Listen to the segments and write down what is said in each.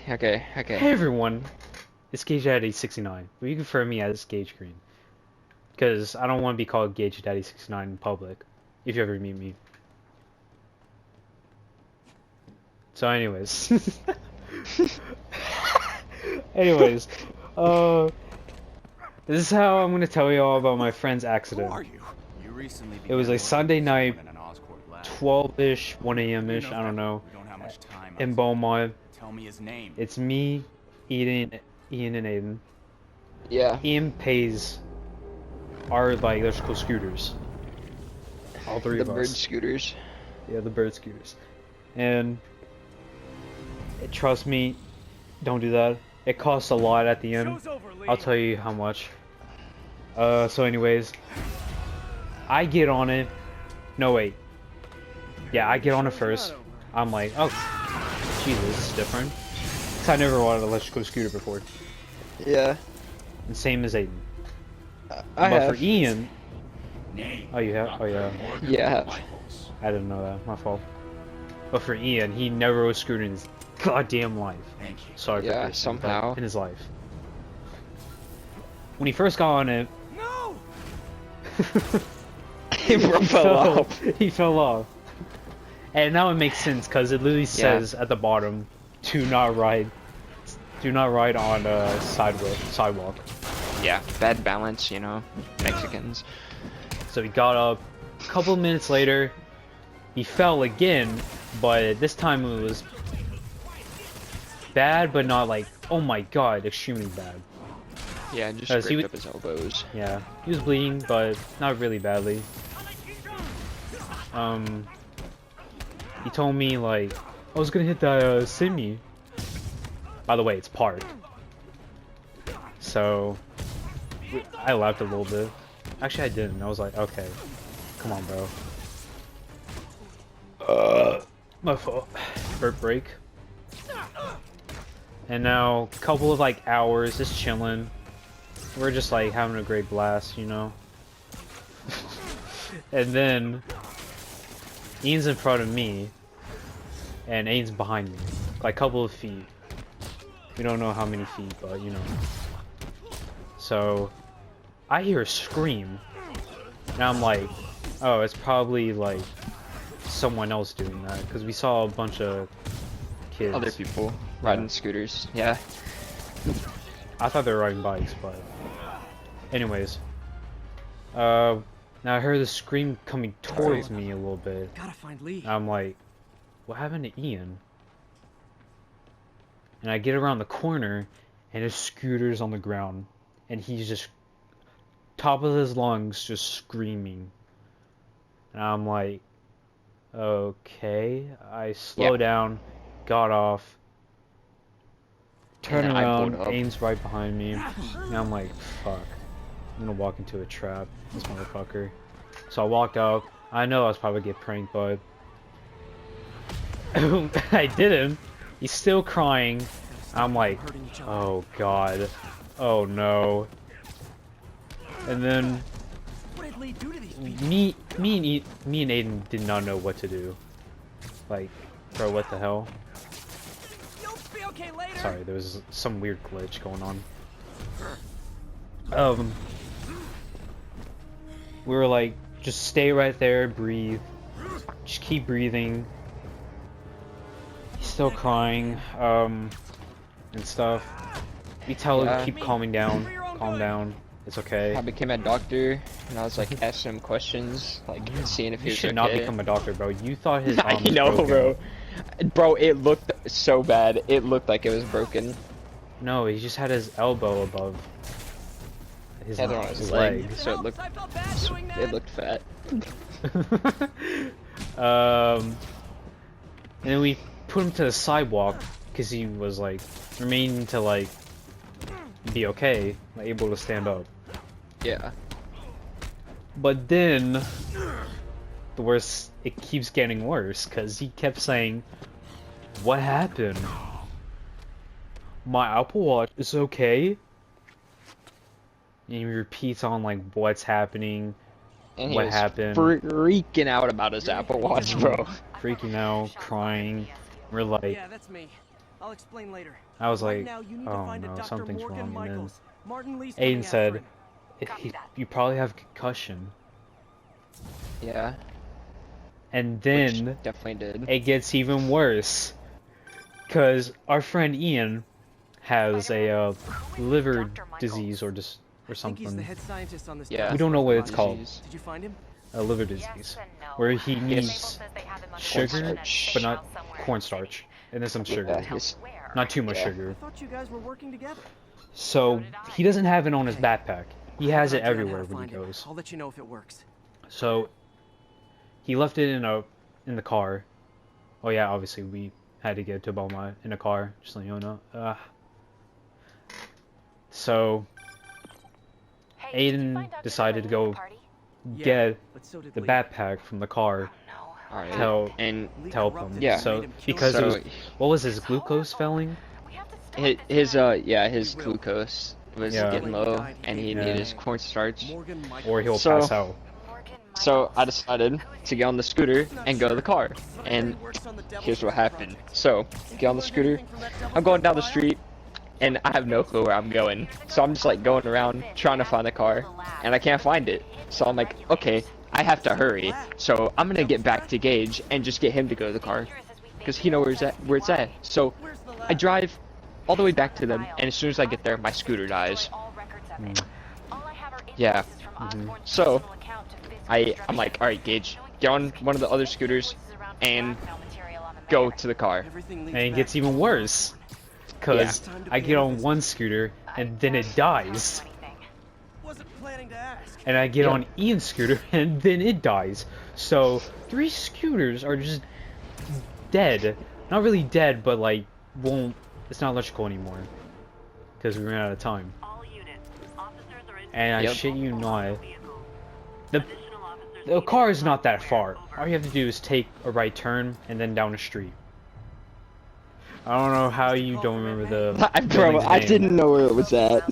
Okay. Hey everyone, it's Gage Daddy 69, but you can refer me as Gage Green, because I don't want to be called Gage Daddy 69 in public, if you ever meet me. So anyways, anyways, this is how I'm gonna tell you all about my friend's accident. Who are you? You recently It was like Sunday night, in an Oscorp lab. 12-ish, 1 a.m.-ish, I don't know, We don't have much time. in Beaumont. Tell me his name. It's me, Ian, and Aiden. Yeah. Ian pays our like electrical scooters. All three The of bird us. scooters. Yeah, the bird scooters. And trust me, don't do that. It costs a lot at the end. I'll tell you how much. So anyways, I get on it. No, wait. Yeah, I get on it first. I'm like, oh, Jesus, this is different. 'Cause I never wanted an electrical scooter before. Yeah. And same as Aiden. I But have. for Ian, Name. oh, you have? Oh, yeah. Yeah. I didn't know that. My fault. But for Ian, he never rode a scooter in his goddamn life. Thank you. Sorry for Yeah, cursing, somehow. but in his life. When he first got on it, No. He fell off. He fell off. And now it makes sense because it literally says at the bottom, do not ride on a sidewalk. Yeah. Bad balance, you know. Mexicans. So he got up. A couple minutes later, he fell again, but this time it was bad, but not like, oh my god, extremely bad. Yeah, just he scraped was- up his elbows. Yeah, he was bleeding, but not really badly. He told me like, I was gonna hit that Sydney. By the way, it's parked. So I laughed a little bit. Actually, I didn't. I was like, okay, come on, bro. My fault. Burp break. And now, a couple of like hours, just chilling. We're just like having a great blast, you know. And then Ian's in front of me, and Aiden's behind me, like a couple of feet. We don't know how many feet, but you know. So I hear a scream, and I'm like, oh, it's probably like someone else doing that, because we saw a bunch of kids. Other people riding scooters. Yeah. I thought they were riding bikes, but anyways. Now I heard the scream coming towards me a little bit. Gotta find Lee. I'm like, what happened to Ian? And I get around the corner, and his scooter's on the ground, and he's just top of his lungs, just screaming. And I'm like, okay. I slow down, got off, turn And I around, pulled up. Aiden's right behind me, and I'm like, fuck. I'm gonna walk into a trap, this motherfucker. So I walked up. I know I was probably gonna get pranked, but I didn't. He's still crying. I'm like, oh god, oh no. And then What did Lee do to these people? me and Aiden did not know what to do. Like, bro, what the hell? You'll be okay later. Sorry, there was some weird glitch going on. We were like, just stay right there, breathe. Just keep breathing. He's still crying, and stuff. We tell him Yeah. keep calming down, calm down. It's okay. I became a doctor, and I was like asking him questions, like seeing if he You was should okay. not become a doctor, bro. You thought his I arm was know, broken. bro. Bro, it looked so bad. It looked like it was broken. No, he just had his elbow above his, Had it on his leg, leg. so it looked, I felt bad doing that. it looked fat. And then we put him to the sidewalk because he was like remaining to like be okay, like, able to stand up. Yeah. But then the worst, it keeps getting worse because he kept saying, "What happened? My Apple Watch is okay." And he repeats on like what's happening, And he what was happened. freaking out about his Apple Watch, bro. Freaking out, crying. We're like, Yeah, that's me. I'll explain later. I was Right like, now, you need to oh find a no, Dr. something's Morgan wrong. And then Michaels. Martin Lee's coming Aiden after said, him. You probably have concussion. Yeah. And Which then definitely did. it gets even worse. Because our friend Ian has a liver disease or I think he's the something. head scientist on this Yeah. We don't know what it's project. called. Disease. Did you find him? A liver disease. Where he needs Yes. sugar, Cornstarch. but not cornstarch. And then some sugar. Yeah, his, Not too much Yeah. sugar. I thought you guys were working together. So he doesn't have it on his backpack. He has I'll it figure out how everywhere to when he find him. goes. I'll let you know if it works. So he left it in the car. Oh yeah, obviously we had to get to Beaumont in a car, just letting you know. So Aiden decided to go Yeah, get but so did the Lee. backpack from the car alright. to help, And Lee to help corrupted him. Yeah. So made him kill because it So- was, what was his glucose failing? his glucose was Yeah. getting low, and he Yeah. needed his cornstarch. Morgan Michaels. Or he'll So- pass out. So I decided to get on the scooter and go to the car. Somebody And works on the Devil's here's what Reign happened. project. So get on the Learned scooter. anything from that Devil's I'm going Reign down the file? street, and I have no clue where I'm going. So I'm just like going around trying to find the car, and I can't find it. So I'm like, okay, I have to hurry. So I'm gonna get back to Gage and just get him to go to the car, because he knows where it's at. So Where's the lab? I drive all the way back to them, and as soon as I get there, my scooter dies. Yeah. So I'm like, all right, Gage, get on one of the other scooters and go to the car. Everything leads And it back gets to even the worse. Because Yeah. I get on one scooter and then it dies. Wasn't planning to ask. And I get Yeah. on Ian's scooter and then it dies. So 3 scooters are just dead. Not really dead, but like it's not electrical anymore. Because we ran out of time. And I Yep. shit you not, the car is not that far. All you have to do is take a right turn and then down the street. I don't know how you don't remember the Bro, building's I name, didn't know where it was at.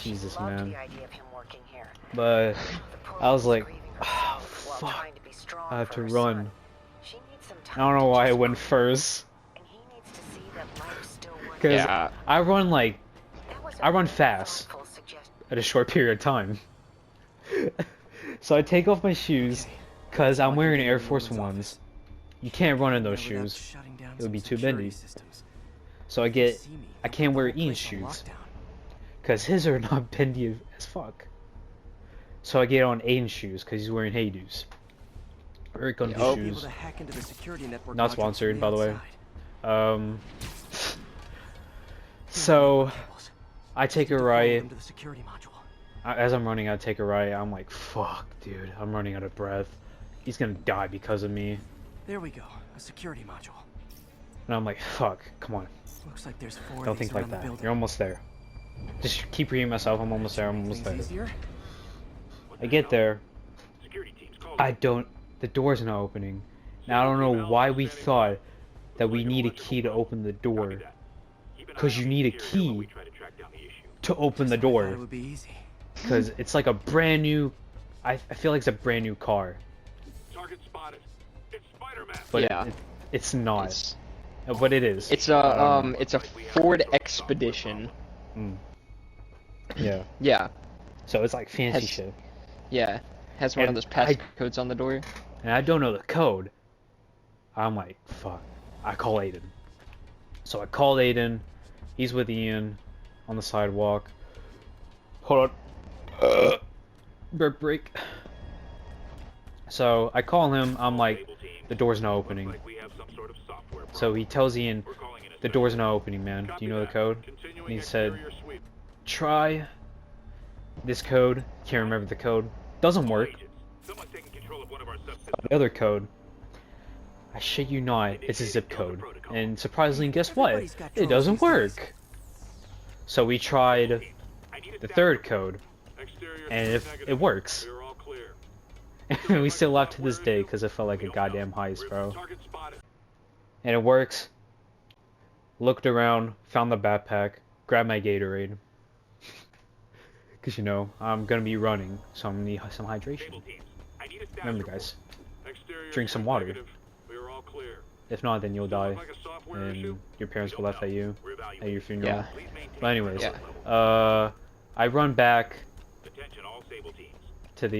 Jesus, man. But I was like, oh, fuck, I have to run. I don't know why I went first. Because Yeah. I run fast at a short period of time. So I take off my shoes because I'm wearing Air Force Ones. You can't run in those Without shoes. shutting down It would be some too security bendy. systems. So I can't wear Ian's Place on shoes lockdown. because his are not bendy as fuck. So I get on Aiden's shoes because he's wearing Hey-Doos. Very comfy Yup. Be able shoes. to hack into the security network Not modules sponsored, from by the way. inside. So Cables. I take a Follow right. them to the security module. As I'm running, I take a right. I'm like, fuck, dude. I'm running out of breath. He's gonna die because of me. There we go. A security module. And I'm like, fuck, come on. Looks like there's 4 Don't of these think like around the that. building. You're almost there. Just keep reading myself. I'm almost there. I'm almost Things there. easier? I get there. The door's not opening. Now I don't know why we thought that we need a key to open the door. Because you need a key to open the I thought door. it would be easy. Because it's like a brand new. I feel like it's a brand new car. Target spotted. It's Spider-Man. But Yeah. it's not. It's, But it is. it's a Ford Expedition. Yeah. Yeah, So it's like fancy Has- shit. yeah. Has one of And those passcodes on the door. And I don't know the code. I'm like, fuck. I call Aiden. So I called Aiden. He's with Ian on the sidewalk. Hold on. Burp break. So I call him. I'm like, the door's not opening. Like we have some sort of software So he tells Ian, We're calling it a the door's not opening, man. Do you know the code? continuing And he said, exterior sweep. try this code. Can't remember the code. Doesn't work. Agents. Someone's taking control of one of our subsystems. The other code, I shit you not, it's a zip code. And surprisingly, guess what? It doesn't work. So we tried I need a the stack. third code, Exterior and sweep if negative. it works. We're all clear. And we still laugh to this day because it felt like a We don't know. goddamn heist, Where's bro. the target spotted? And it works. Looked around, found the backpack, grabbed my Gatorade. Because, you know, I'm gonna be running, so I'm gonna need some hydration. Cable teams. I need a status Remember, report. guys, Exterior drink some sweep water. negative. We're all clear. if not, then you'll die. Like a soft software and issue? your parents were left at you We're at evaluating. your funeral. Yeah. Please maintain But anyways, Yeah. I run back attention all Sable teams. to the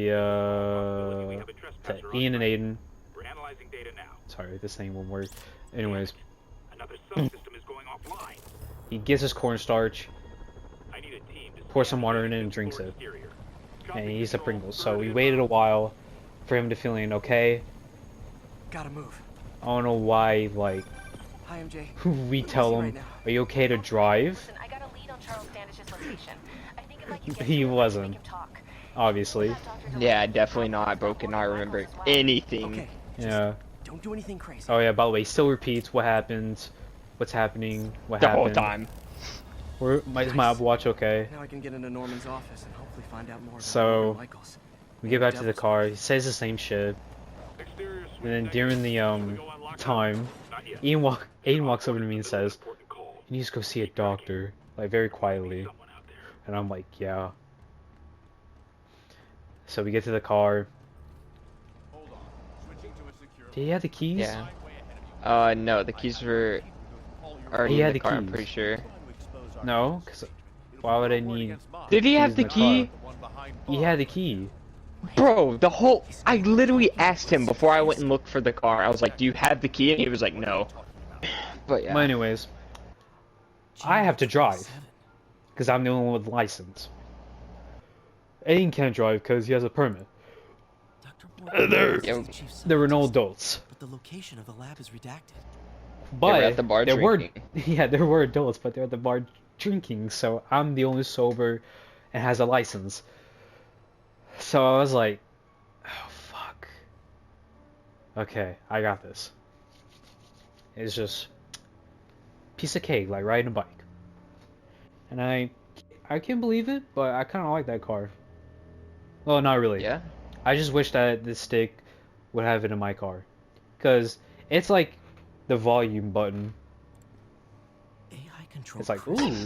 We have a to trespasser on Ian and site. Aiden. We're analyzing data now. Sorry, this thing won't work. Anyways, Another subsystem is going offline. he gets his cornstarch, I need a team to pours scan some water the in it and fifth drinks floor it. exterior. and Copy he eats the control. Pringles. So we Third waited a inbound. while for him to feeling okay. Gotta move. I don't know why, like, Hi, MJ. we Where is tell he him, right now? are you okay to drive? Listen, I got a lead on Charles Standish's location. I think if I can get He to him, I can wasn't. make him talk. Obviously. We'll have Dr. Yeah, Delaney definitely contact not. with Bro cannot Michaels remember as well. anything. Okay. Yeah. Don't do anything crazy. Oh yeah, by the way, he still repeats what happens, what's happening, what The happened. whole time. Is my Apple Watch okay? Now I can get into Norman's office and hopefully find out more about So, Norman Michaels. We get back to the car, he says the same shit, Exterior and then switch during the negative. We go on lockdown. time, Not yet. Aiden walks over to me and says, Important call. you need to go see a doctor, like very quietly. Someone out there. And I'm like, yeah. So we get to the car. Did he have the keys? Yeah. No, the keys were already He in had the the car, I'm keys. pretty sure. No, because why would I need... Did he have in the the key? He had the key. Bro, I literally asked him before I went and looked for the car. I was like, do you have the key? And he was like, no. But yeah. But anyways, I have to drive, because I'm the only one with license. Aiden can't drive because he has a permit. Dr. Ward, Yo. the chief There were no scientist, adults. but the location of the lab is redacted. But at the bar there were, drinking. yeah, there were adults, but they're at the bar drinking, so I'm the only sober and has a license. So I was like, oh fuck. Okay, I got this. It's just piece of cake, like riding a bike. And I can't believe it, but I kind of like that car. Well, not really. Yeah? I just wish that the stick would have it in my car, cause it's like the volume button. AI control. It's like, crystal. ooh,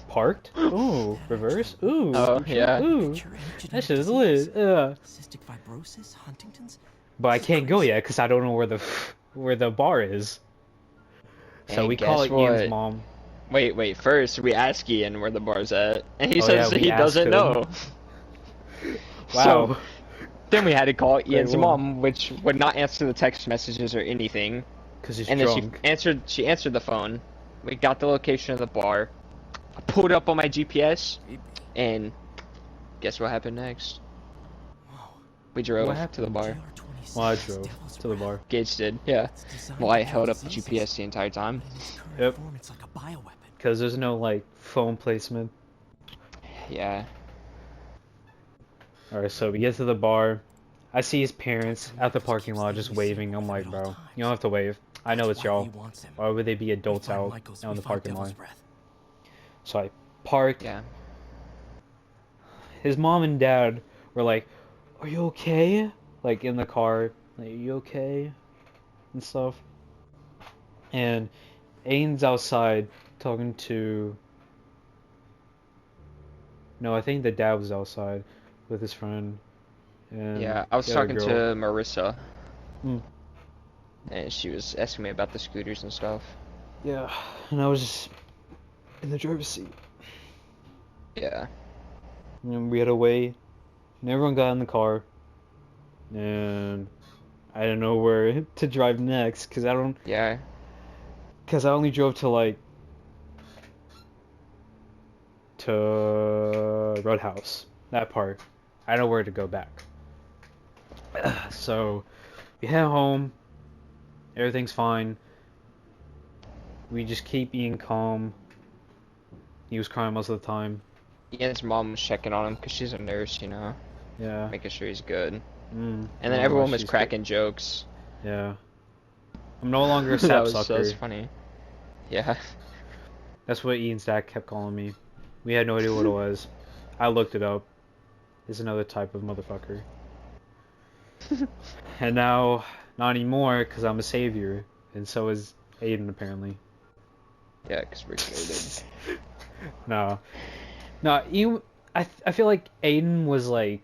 parked, ooh, reverse, ooh, Oh, yeah. ooh, Cure any that genetic shit is disease, lit. Yeah. Cystic fibrosis, Huntington's. But I This is can't go crazy. yet because I don't know where the bar is. So And we call guess it Ian's what? mom. Wait, first we ask Ian where the bar's at, and he Oh, says yeah, we he asked doesn't him. know. Wow. So, then we had to call Ian's one. mom, which would not answer the text messages or anything. Because he's And then drunk. she answered the phone. We got the location of the bar. I pulled it up on my GPS, and guess what happened next? Whoa. We drove What to the bar. GR26 Well, I is drove devil's to the breath. bar. Gage did, yeah. It's designed Well, I to held cure up the diseases, GPS the entire time. but in its current Yep. form, it's like a bioweapon. Because there's no, like, phone placement. Yeah. Alright, so we get to the bar. I see his parents at the parking lot just waving. I'm like, bro, you don't have to wave. I know it's That's why y'all. he wants him. Why would they be We adults find out Michaels, on we the find parking Devil's lot? Breath. So I park. Yeah. His mom and dad were like, are you okay? Like, in the car. Like, are you okay? And stuff. And Aiden's outside talking to... No, I think the dad was outside with his friend. And Yeah, I was the other talking to girl. Marissa. Hmm. And she was asking me about the scooters and stuff. Yeah, and I was just in the driver's seat. Yeah. And we had to wait. And everyone got in the car. And I didn't know where to drive next, because I only drove to, like, to Roadhouse. That part. I don't know where to go back. So, we head home. Everything's fine. We just keep being calm. He was crying most of the time. Ian's mom was checking on him because she's a nurse, you know, Yeah. making sure he's good. Mm. And then Oh, everyone was she's cracking jokes. good. Yeah. I'm no longer a that sap was sucker. funny. Yeah. That's what Ian's dad kept calling me. We had no idea what it was. I looked it up. It's another type of motherfucker. And now, not anymore, because I'm a savior. And so is Aiden, apparently. Yeah, because we're related. No. No, I feel like Aiden was like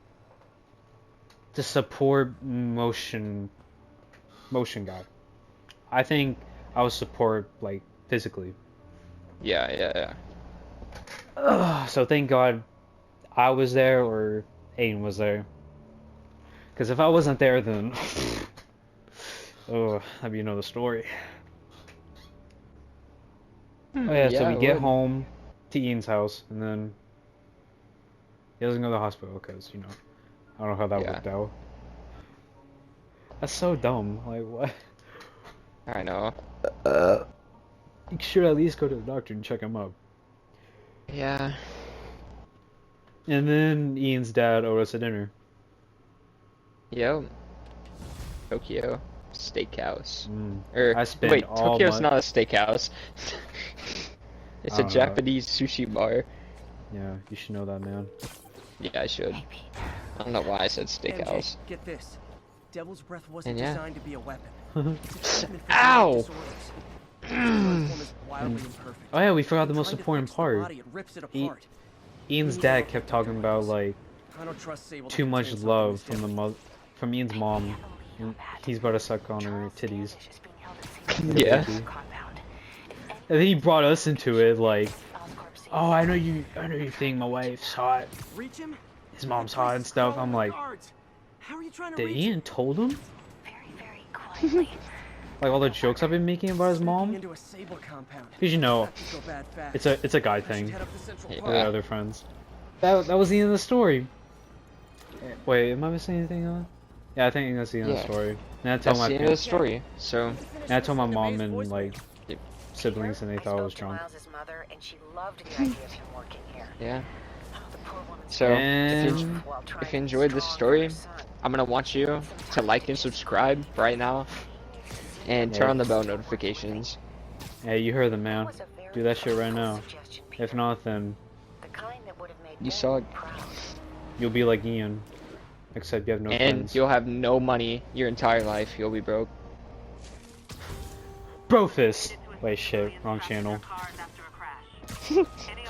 the support motion guy. I think I was support like physically. Yeah. So thank God I was there or Aiden was there. Because if I wasn't there, then oh, that'd be another story. Oh yeah, so Yeah, we it get would. home to Ian's house, and then he doesn't go to the hospital because, you know, I don't know how that Yeah. worked out. That's so dumb. Like, what? I know. You should at least go to the doctor and check him up. Yeah. And then Ian's dad owed us a dinner. Yo. Tokyo Steakhouse. I spent wait, all Tokyo's my- not a steakhouse. It's I a don't know. Japanese sushi bar. Yeah, you should know that, man. Yeah, I should. I don't know why I said MJ, steakhouse. get this. Devil's Breath wasn't And yeah. designed to be a weapon. It's a treatment for Ow! genetic disorders. The blood form is wildly imperfect. Oh yeah, we forgot the It most kind of important affects the part. body, it rips it He- apart. Ian's dad kept talking about like I don't trust Sable to too much contain something love this from the different. from Ian's mom. And he's about to suck on her titties. Yeah. And then he brought us into it, like, oh, I know you think my wife's hot, Reach him? his mom's hot and stuff. I'm like, How are you trying to did reach Ian told him? Very, very quietly. Like all the jokes I've been making about his him? mom? Into a Sable compound. Because you know, That could go bad fast. it's a guy I should thing. head up to Central Yeah. With Park. other friends. That was the end of the story. Wait, am I missing anything else? Yeah, I think that's the end of the Yeah. story. And I told That's my the end of the story. So, and I told my mom and like Yep. siblings, and they thought I was drunk. Miles's mother, and she loved the idea of him working here. yeah. The poor woman's So, And- while trying if you to enjoyed this strong story, for her son. I'm gonna want you to like and subscribe right now. And turn Yeah. on the bell notifications. Hey, you heard the man. Was a very Do that shit right thoughtful now. suggestion, If Peter. not, then The kind that would have made You Ben saw it. proud. you'll be like Ian. Except you have no And friends. you'll have no money your entire life. You'll be broke. Brofist! Wait, shit. Wrong channel. Cars after a crash. Any